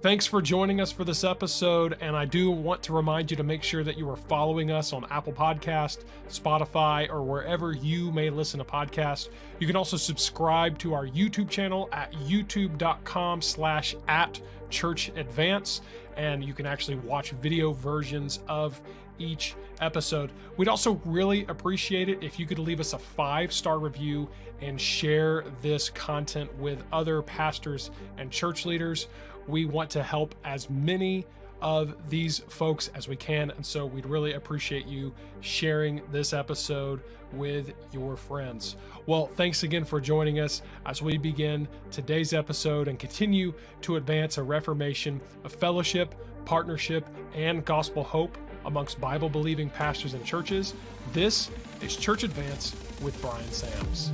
Thanks for joining us for this episode, and I do want to remind you to make sure that you are following us on Apple Podcast, Spotify, or wherever you may listen to podcasts. You can also subscribe to our YouTube channel at youtube.com/@churchadvance, and you can actually watch video versions of each episode. We'd also really appreciate it if you could leave us a 5-star review and share this content with other pastors and church leaders. We want to help as many of these folks as we can, and so we'd really appreciate you sharing this episode with your friends. Well, thanks again for joining us as we begin today's episode and continue to advance a reformation of fellowship, partnership, and gospel hope amongst Bible-believing pastors and churches. This is Church Advance with Bryan Sams.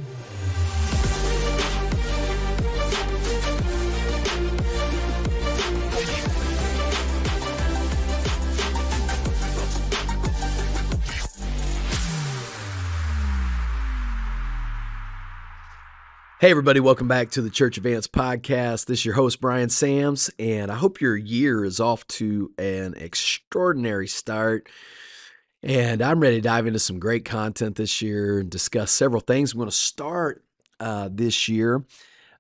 Hey everybody, welcome back to the Church Advance podcast. This is your host, Bryan Sams, and I hope your year is off to an extraordinary start. And I'm ready to dive into some great content this year and discuss several things. I'm going to start this year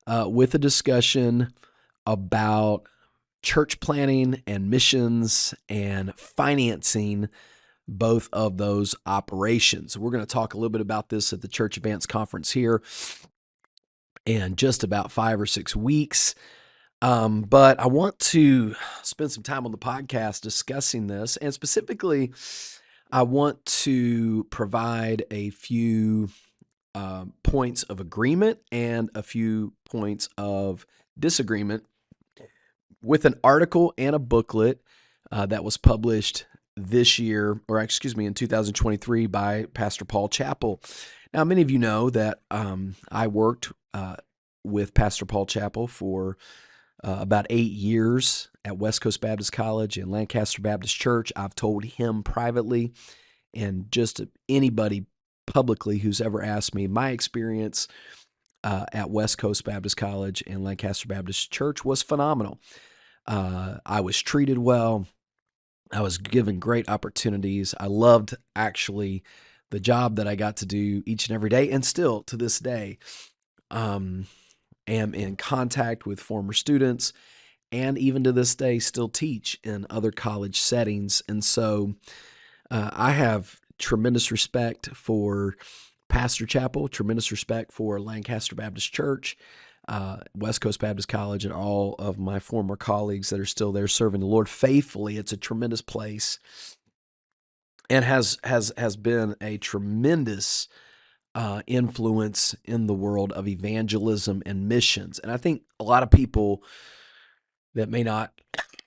with a discussion about church planning and missions and financing both of those operations. We're going to talk a little bit about this at the Church Advance conference here in just about 5 or 6 weeks. But I want to spend some time on the podcast discussing this. And specifically, I want to provide a few points of agreement and a few points of disagreement with an article and a booklet that was published this year, or excuse me, in 2023 by Pastor Paul Chappell. Now, many of you know that I worked with Pastor Paul Chappell for about 8 years at West Coast Baptist College and Lancaster Baptist Church. I've told him privately and just anybody publicly who's ever asked me, my experience at West Coast Baptist College and Lancaster Baptist Church was phenomenal. I was treated well. I was given great opportunities. I loved actually the job that I got to do each and every day, and still to this day, am in contact with former students, and even to this day still teach in other college settings. And so I have tremendous respect for Pastor Chappell, tremendous respect for Lancaster Baptist Church, West Coast Baptist College, and all of my former colleagues that are still there serving the Lord faithfully. It's a tremendous place and has been a tremendous influence in the world of evangelism and missions. And I think a lot of people that may not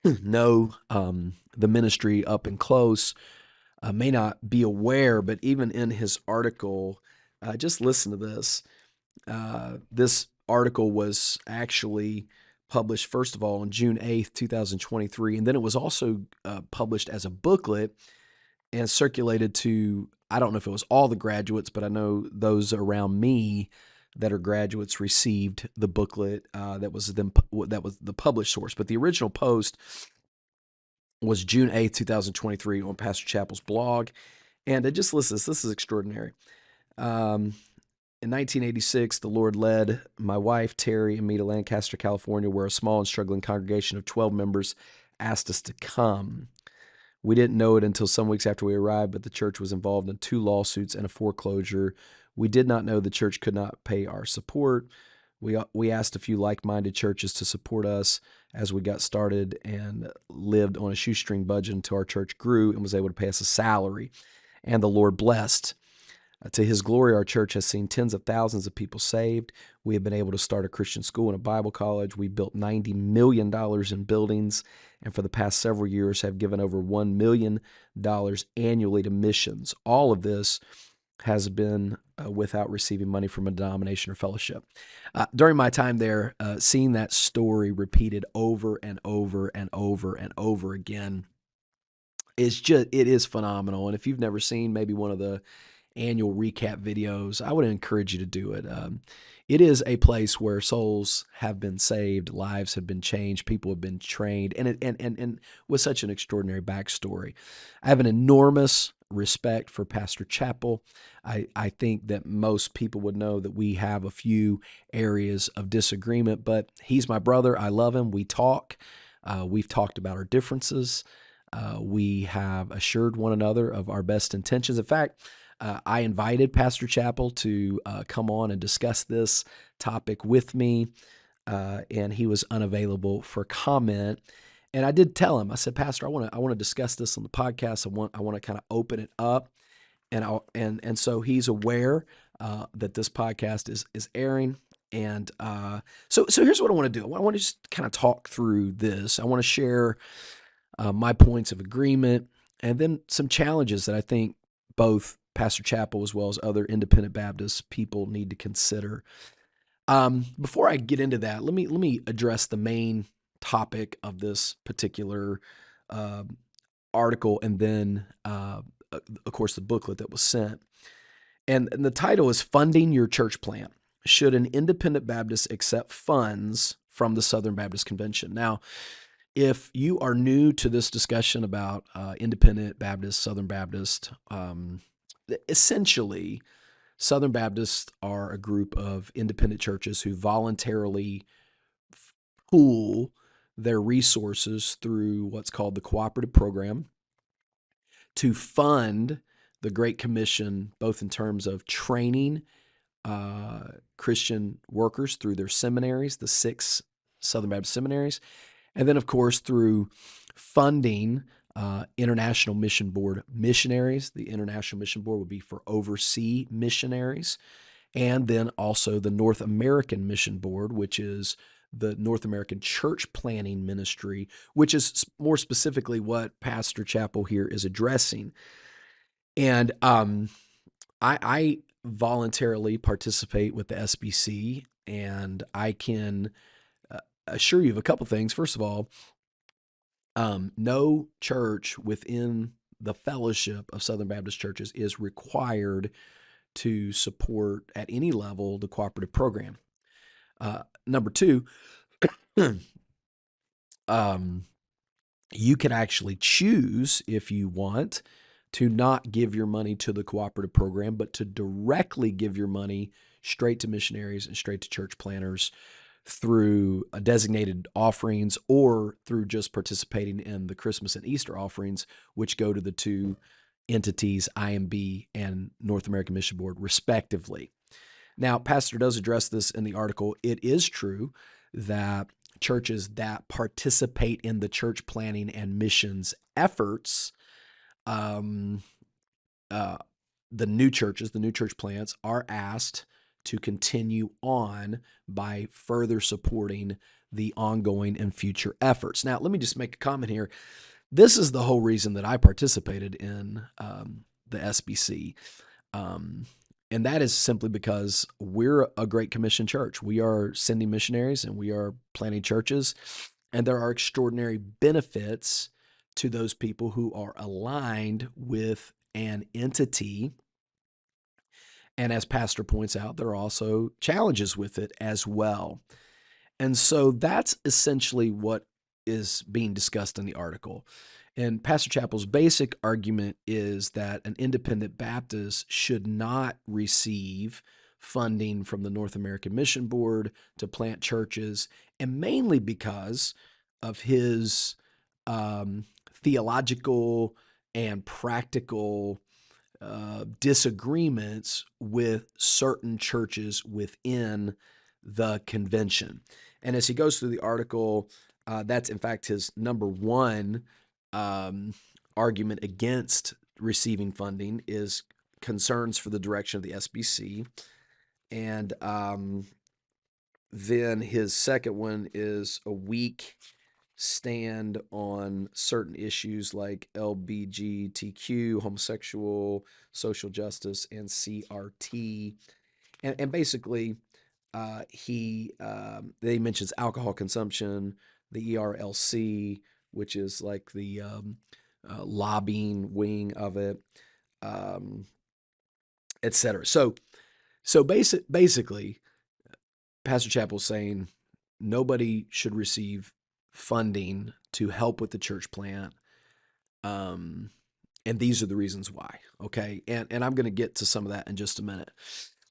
know the ministry up and close may not be aware, but even in his article, just listen to this. This article was actually published, first of all, on June 8th, 2023, and then it was also published as a booklet and circulated to, I don't know if it was all the graduates, but I know those around me that are graduates received the booklet that was the published source. But the original post was June 8th, 2023 on Pastor Chappell's blog. And just listen, this is extraordinary. In 1986, the Lord led my wife, Terry, and me to Lancaster, California, where a small and struggling congregation of 12 members asked us to come. We didn't know it until some weeks after we arrived, but the church was involved in 2 lawsuits and a foreclosure. We did not know the church could not pay our support. We asked a few like-minded churches to support us as we got started and lived on a shoestring budget until our church grew and was able to pay us a salary. And the Lord blessed. To his glory, our church has seen tens of thousands of people saved. We have been able to start a Christian school and a Bible college. We built $90 million in buildings, and for the past several years have given over $1 million annually to missions. All of this has been without receiving money from a denomination or fellowship. During my time there, seeing that story repeated over and over and over and over again, it is phenomenal. And if you've never seen maybe one of the annual recap videos, I would encourage you to do it. It is a place where souls have been saved, lives have been changed, people have been trained, and with such an extraordinary backstory. I have an enormous respect for Pastor Chappell. I think that most people would know that we have a few areas of disagreement, but he's my brother. I love him. We talk. We've talked about our differences. We have assured one another of our best intentions. In fact, I invited Pastor Chappell to come on and discuss this topic with me, and he was unavailable for comment. And I did tell him, I said, Pastor, I want to discuss this on the podcast. I want to kind of open it up, and so he's aware that this podcast is airing. And so here's what I want to do. I want to just kind of talk through this. I want to share my points of agreement, and then some challenges that I think both Pastor Chappell as well as other independent Baptist people need to consider. Before I get into that, let me address the main topic of this particular uh, article, and then, of course, the booklet that was sent. And the title is "Funding Your Church Plant: Should an Independent Baptist Accept Funds from the Southern Baptist Convention?" Now, if you are new to this discussion about independent Baptist, Southern Baptist, essentially, Southern Baptists are a group of independent churches who voluntarily pool their resources through what's called the cooperative program to fund the Great Commission, both in terms of training Christian workers through their seminaries, the 6 Southern Baptist seminaries, and then, of course, through funding International Mission Board missionaries. The International Mission Board would be for overseas missionaries. And then also the North American Mission Board, which is the North American Church Planning Ministry, which is more specifically what Pastor Chappell here is addressing. And I voluntarily participate with the SBC, and I can assure you of a couple things. First of all, no church within the fellowship of Southern Baptist churches is required to support at any level the cooperative program. Number two, you can actually choose, if you want, to not give your money to the cooperative program, but to directly give your money straight to missionaries and straight to church planners through designated offerings, or through just participating in the Christmas and Easter offerings, which go to the 2 entities, IMB and North American Mission Board, respectively. Now, Pastor does address this in the article. It is true that churches that participate in the church planning and missions efforts, the new churches, the new church plants, are asked to continue on by further supporting the ongoing and future efforts. Now, let me just make a comment here. This is the whole reason that I participated in the SBC. And that is simply because we're a Great Commission church. We are sending missionaries and we are planting churches. And there are extraordinary benefits to those people who are aligned with an entity. And as Pastor points out, there are also challenges with it as well. And so that's essentially what is being discussed in the article. And Pastor Chappell's basic argument is that an independent Baptist should not receive funding from the North American Mission Board to plant churches, and mainly because of his theological and practical disagreements with certain churches within the convention. And as he goes through the article, that's in fact his number one argument against receiving funding is concerns for the direction of the SBC. And then his second one is a weak stand on certain issues like LBGTQ, homosexual, social justice, and CRT. And basically, he mentions alcohol consumption, the ERLC, which is like the lobbying wing of it, etc. So basically, Pastor Chappell's saying nobody should receive funding to help with the church plant. Um, and these are the reasons why. Okay. And I'm going to get to some of that in just a minute.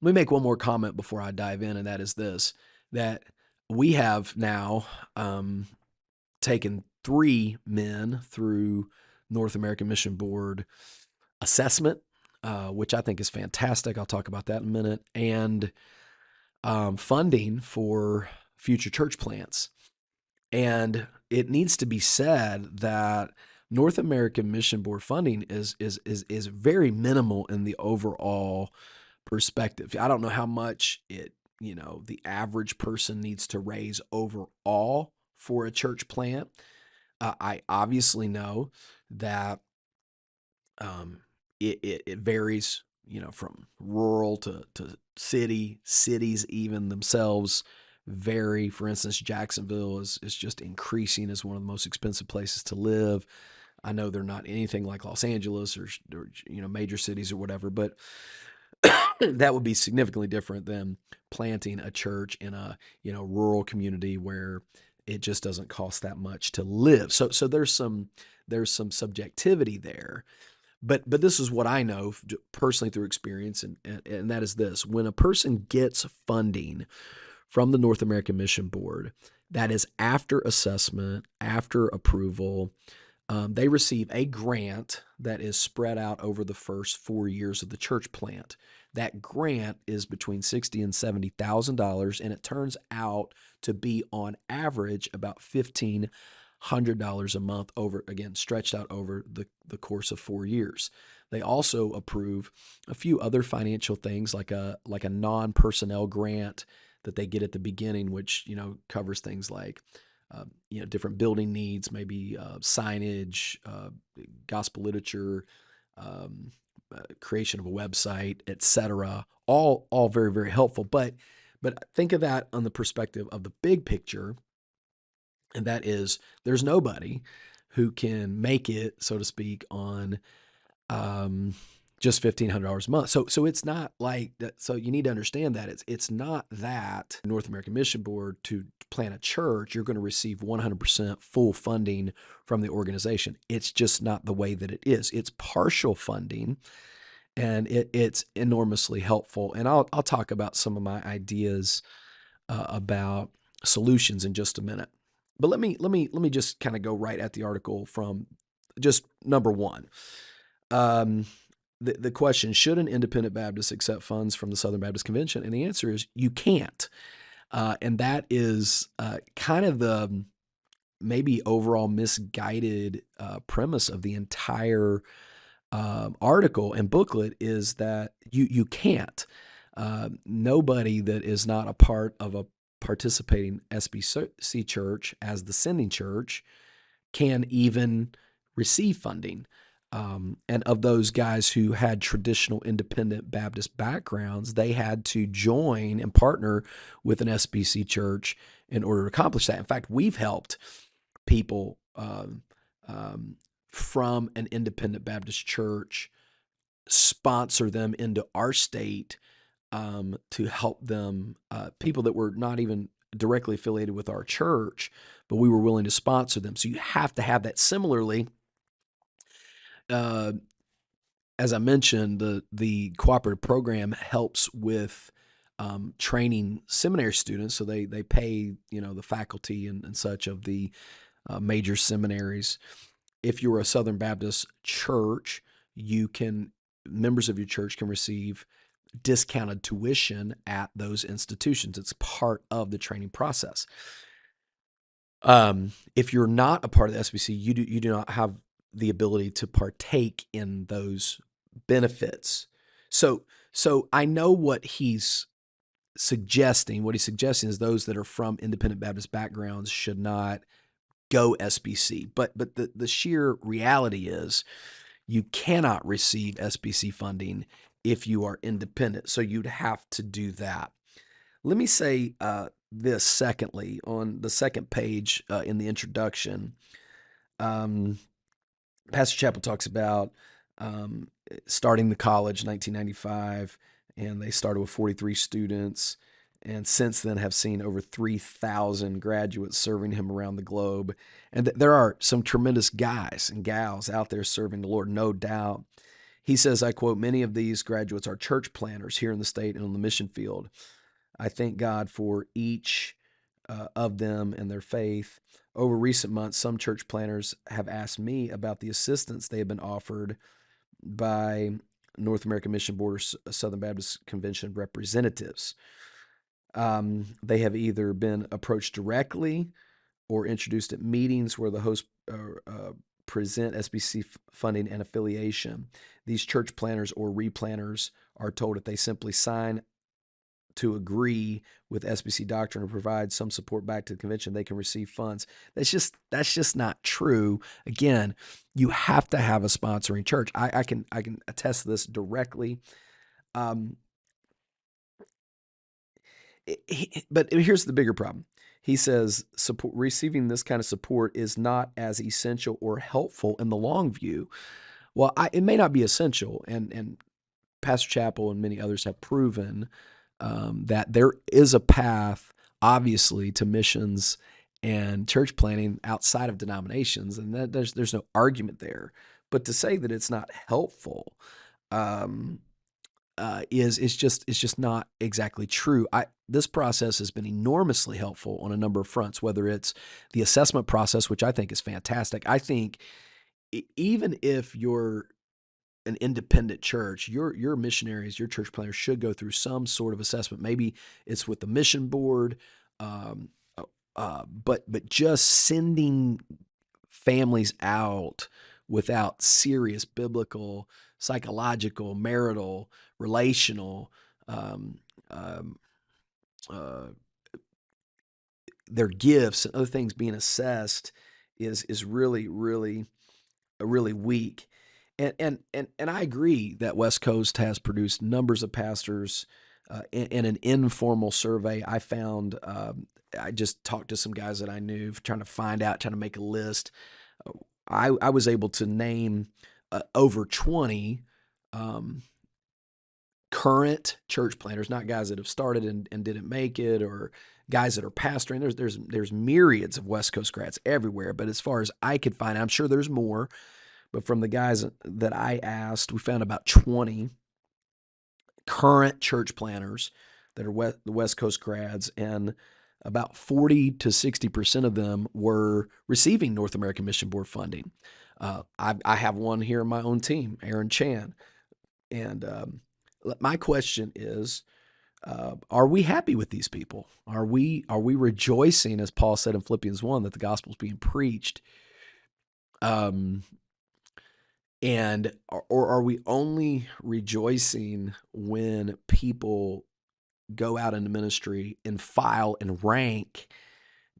Let me make one more comment before I dive in, and that is this, that we have now taken 3 men through North American Mission Board assessment, which I think is fantastic. I'll talk about that in a minute. And funding for future church plants. And it needs to be said that North American Mission Board funding is very minimal in the overall perspective. I don't know how much the average person needs to raise overall for a church plant. I obviously know that it varies, from rural to city. Cities even themselves vary. For instance, Jacksonville is just increasing as one of the most expensive places to live. I know they're not anything like Los Angeles or major cities or whatever, but that would be significantly different than planting a church in a rural community where it just doesn't cost that much to live. So there's some subjectivity there. But this is what I know personally through experience, and that is this: when a person gets funding from the North American Mission Board, that is after assessment, after approval, they receive a grant that is spread out over the first 4 years of the church plant. That grant is between $60,000 and $70,000, and it turns out to be on average about $1,500 a month, stretched out over the course of 4 years. They also approve a few other financial things like a non-personnel grant that they get at the beginning, which covers things like different building needs, maybe signage, gospel literature, creation of a website, etc. All very, very helpful. But think of that on the perspective of the big picture, and that is there's nobody who can make it, so to speak, on just $1,500 a month. So it's not like that. So you need to understand that it's not that North American Mission Board to plant a church, you're going to receive 100% full funding from the organization. It's just not the way that it is. It's partial funding, and it's enormously helpful. And I'll talk about some of my ideas about solutions in just a minute. But let me just kind of go right at the article from just number one. The question, should an independent Baptist accept funds from the Southern Baptist Convention? And the answer is you can't. And that is kind of the maybe overall misguided premise of the entire article and booklet, is that you can't. Nobody that is not a part of a participating SBC church as the sending church can even receive funding. And of those guys who had traditional independent Baptist backgrounds, they had to join and partner with an SBC church in order to accomplish that. In fact, we've helped people from an independent Baptist church sponsor them into our state to help them, people that were not even directly affiliated with our church, but we were willing to sponsor them. So you have to have that. Similarly, as I mentioned, the cooperative program helps with training seminary students. So they pay the faculty and such of the major seminaries. If you're a Southern Baptist church, members of your church can receive discounted tuition at those institutions. It's part of the training process. If you're not a part of the SBC, you do not have the ability to partake in those benefits. So I know what he's suggesting. What he's suggesting is those that are from independent Baptist backgrounds should not go SBC. But the sheer reality is you cannot receive SBC funding if you are independent. So you'd have to do that. Let me say this secondly, on the second page in the introduction. Pastor Chappell talks about starting the college in 1995, and they started with 43 students. And since then, have seen over 3,000 graduates serving him around the globe. And there are some tremendous guys and gals out there serving the Lord, no doubt. He says, I quote, many of these graduates are church planners here in the state and on the mission field. I thank God for each of them and their faith. Over recent months, some church planners have asked me about the assistance they have been offered by North American Mission Board or Southern Baptist Convention representatives. They have either been approached directly or introduced at meetings where the host present SBC funding and affiliation. These church planners or replanners are told if they simply sign to agree with SBC doctrine or provide some support back to the convention, they can receive funds. That's just not true. Again, you have to have a sponsoring church. I can attest to this directly. But here's the bigger problem. He says receiving this kind of support is not as essential or helpful in the long view. Well, it may not be essential, and Pastor Chappell and many others have proven that there is a path, obviously, to missions and church planting outside of denominations, and that there's no argument there. But to say that it's not helpful is just not exactly true. This process has been enormously helpful on a number of fronts, whether it's the assessment process, which I think is fantastic. I think even if you're an independent church, your missionaries, your church planners should go through some sort of assessment. Maybe it's with the mission board, but just sending families out without serious biblical, psychological, marital, relational, uh, their gifts and other things being assessed is really really weak. And I agree that West Coast has produced numbers of pastors. In an informal survey, I found I just talked to some guys that I knew, trying to make a list. I was able to name over 20 current church planters, not guys that have started and didn't make it, or guys that are pastoring. There's myriads of West Coast grads everywhere, but as far as I could find, I'm sure there's more. But from the guys that I asked, we found about 20 current church planners that are the West Coast grads, and about 40 to 60% of them were receiving North American Mission Board funding. I have one here in my own team, Aaron Chan. And my question is, are we happy with these people? Are we rejoicing, as Paul said in Philippians 1, that the gospel is being preached? And or are we only rejoicing when people go out into ministry and file and rank,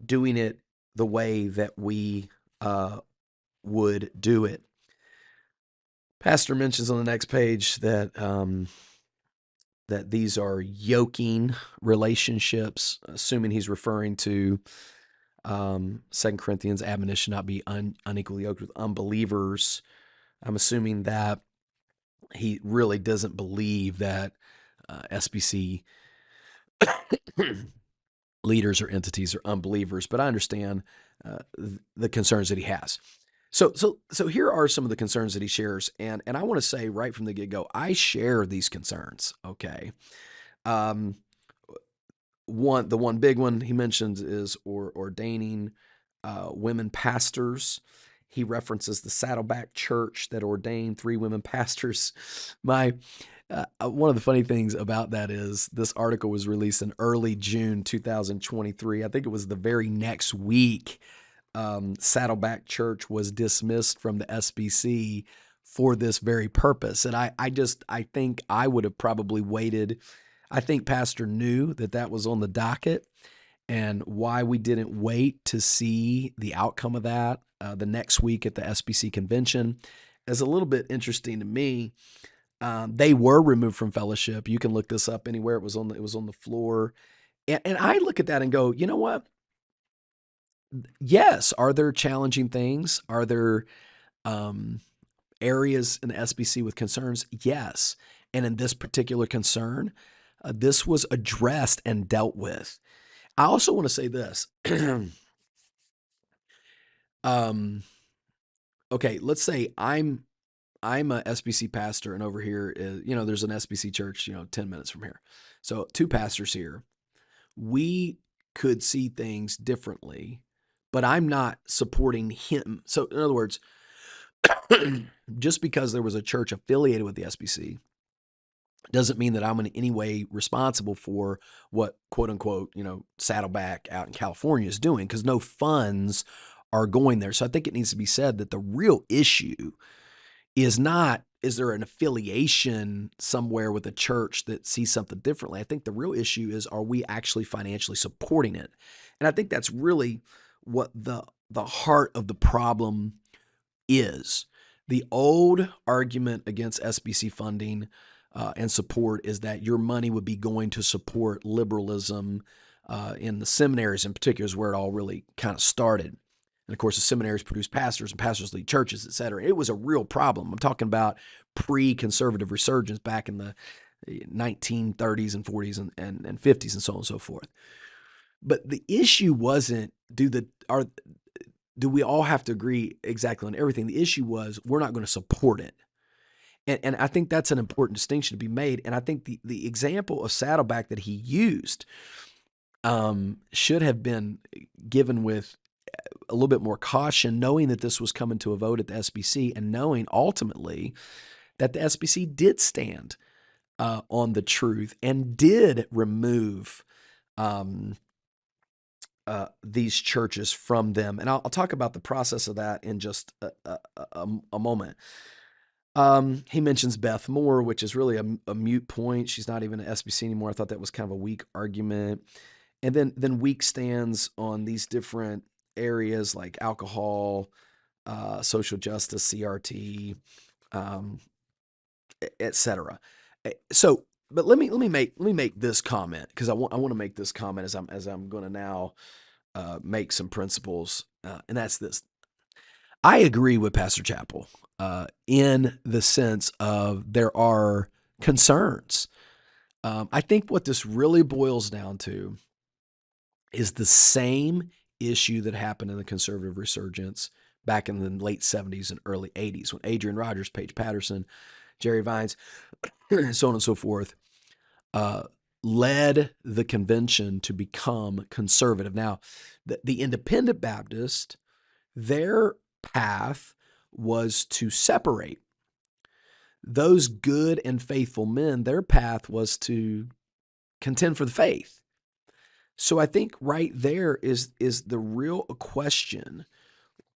doing it the way that we would do it? Pastor mentions on the next page that that these are yoking relationships, assuming he's referring to 2 Corinthians admonition not be unequally yoked with unbelievers. I'm assuming that he really doesn't believe that SBC leaders or entities are unbelievers, but I understand the concerns that he has. So here are some of the concerns that he shares, and I want to say right from the get-go, I share these concerns. Okay, the one big one he mentions is ordaining women pastors. He references the Saddleback Church that ordained 3 women pastors. One of the funny things about that is this article was released in early June 2023. I think it was the very next week. Saddleback Church was dismissed from the SBC for this very purpose. And I think I would have probably waited. I think Pastor knew that was on the docket, and why we didn't wait to see the outcome of that the next week at the SBC convention is a little bit interesting to me. They were removed from fellowship. You can look this up anywhere. It was on the floor. And I look at that and go, you know what? Yes. Are there challenging things? Are there areas in the SBC with concerns? Yes. And in this particular concern, this was addressed and dealt with. I also want to say this. Okay, let's say I'm a SBC pastor, and over here is, there's an SBC church, 10 minutes from here. So 2 pastors here. We could see things differently, but I'm not supporting him. So in other words, just because there was a church affiliated with the SBC doesn't mean that I'm in any way responsible for what, quote unquote, Saddleback out in California is doing, because no funds are going there. So I think it needs to be said that the real issue is not, is there an affiliation somewhere with a church that sees something differently? I think the real issue is, are we actually financially supporting it? And I think that's really what the heart of the problem is. The old argument against SBC funding and support is that your money would be going to support liberalism in the seminaries in particular, is where it all really kind of started. And of course, the seminaries produce pastors, and pastors lead churches, et cetera. It was a real problem. I'm talking about pre-conservative resurgence back in the 1930s and 40s and 50s and so on and so forth. But the issue wasn't, do we all have to agree exactly on everything? The issue was, we're not going to support it. And I think that's an important distinction to be made. And I think the example of Saddleback that he used should have been given with a little bit more caution, knowing that this was coming to a vote at the SBC, and knowing ultimately that the SBC did stand on the truth and did remove these churches from them. And I'll talk about the process of that in just a moment. He mentions Beth Moore, which is really a moot point. She's not even an SBC anymore. I thought that was kind of a weak argument. And then weak stands on these different areas like alcohol, social justice, CRT, etc. So, but let me make this comment, because I want to make this comment as I'm going to now make some principles, and that's this. I agree with Pastor Chappell in the sense of there are concerns. I think what this really boils down to is the same issue that happened in the conservative resurgence back in the late 70s and early 80s, when Adrian Rogers, Paige Patterson, Jerry Vines, so on and so forth, led the convention to become conservative. Now, the Independent Baptist, their path was to separate. Those good and faithful men, their path was to contend for the faith. So I think right there is the real question.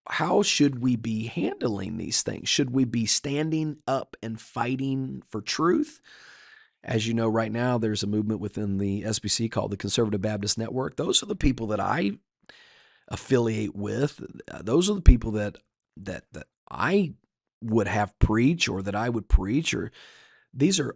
How should we be handling these things? Should we be standing up and fighting for truth? As you know, right now, there's a movement within the SBC called the Conservative Baptist Network. Those are the people that I affiliate with. Those are the people that I would have preach, or that I would preach, or these are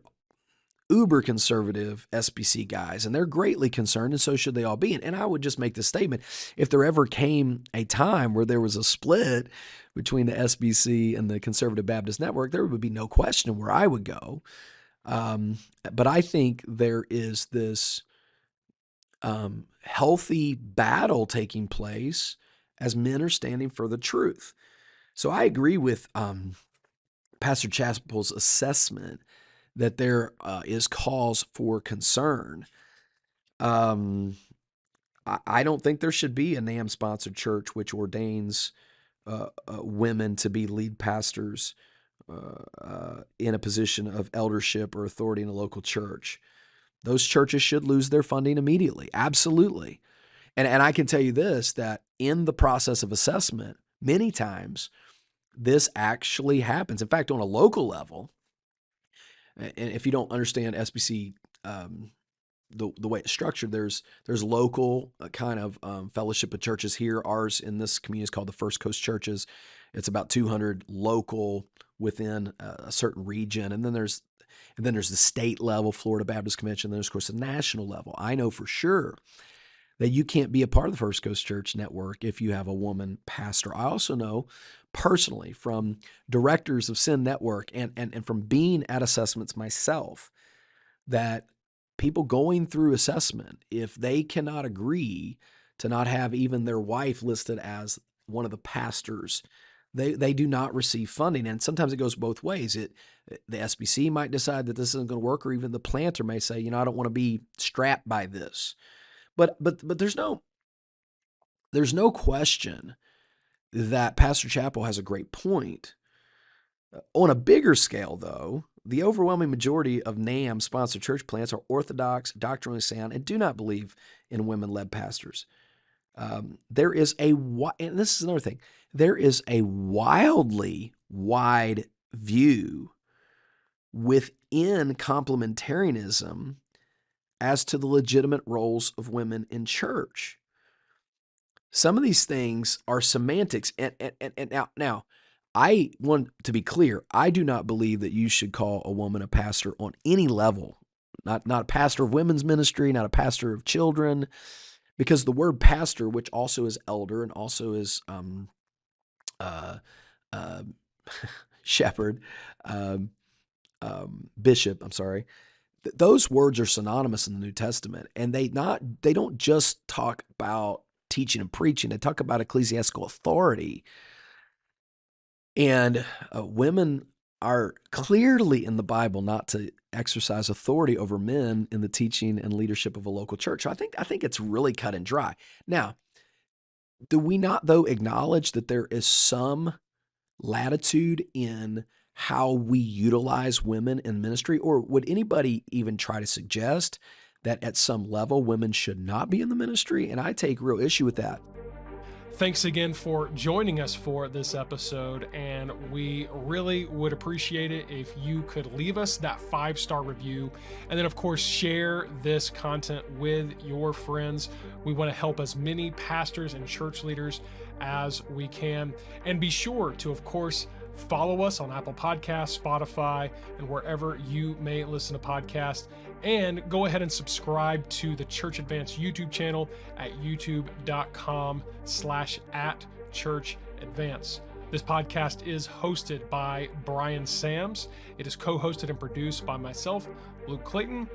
uber conservative SBC guys, and they're greatly concerned, and so should they all be. And I would just make this statement: if there ever came a time where there was a split between the SBC and the Conservative Baptist Network, there would be no question where I would go. But I think there is this healthy battle taking place as men are standing for the truth. So I agree with Pastor Chappell's assessment that there is cause for concern. I don't think there should be a NAM-sponsored church which ordains women to be lead pastors in a position of eldership or authority in a local church. Those churches should lose their funding immediately. Absolutely. And I can tell you this, that in the process of assessment, many times this actually happens. In fact, on a local level, and if you don't understand SBC, the way it's structured, there's local kind of fellowship of churches here. Ours in this community is called the First Coast Churches. It's about 200 local within a certain region, and then there's the state level, Florida Baptist Convention. Then there's, of course, the national level. I know for sure that you can't be a part of the First Coast Church Network if you have a woman pastor. I also know personally from directors of Sin Network and from being at assessments myself that people going through assessment, if they cannot agree to not have even their wife listed as one of the pastors, they do not receive funding. And sometimes it goes both ways. The SBC might decide that this isn't going to work, or even the planter may say, I don't want to be strapped by this. But there's no question that Pastor Chappell has a great point. On a bigger scale, though, the overwhelming majority of NAM-sponsored church plants are orthodox, doctrinally sound, and do not believe in women-led pastors. And this is another thing, there is a wildly wide view within complementarianism as to the legitimate roles of women in church. Some of these things are semantics. And now, I want to be clear. I do not believe that you should call a woman a pastor on any level. Not a pastor of women's ministry, not a pastor of children, because the word pastor, which also is elder and also is shepherd, bishop, I'm sorry, those words are synonymous in the New Testament, and they don't just talk about teaching and preaching. They talk about ecclesiastical authority. And women are clearly in the Bible not to exercise authority over men in the teaching and leadership of a local church. So I think it's really cut and dry. Now, do we not, though, acknowledge that there is some latitude in how we utilize women in ministry? Or would anybody even try to suggest that at some level women should not be in the ministry? And I take real issue with that. Thanks again for joining us for this episode, and we really would appreciate it if you could leave us that 5-star review, and then of course share this content with your friends. We want to help as many pastors and church leaders as we can, and be sure to, of course, follow us on Apple Podcasts, Spotify, and wherever you may listen to podcasts. And go ahead and subscribe to the Church Advance YouTube channel at youtube.com/@churchadvance. This podcast is hosted by Bryan Sams. It is co-hosted and produced by myself, Luke Clayton,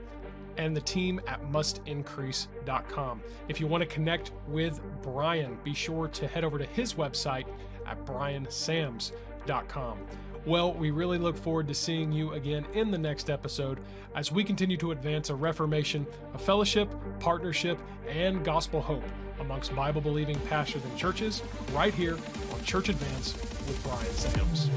and the team at mustincrease.com. If you want to connect with Bryan, be sure to head over to his website at bryansams.com. Well, we really look forward to seeing you again in the next episode as we continue to advance a reformation of fellowship, partnership, and gospel hope amongst Bible-believing pastors and churches right here on Church Advance with Bryan Sams.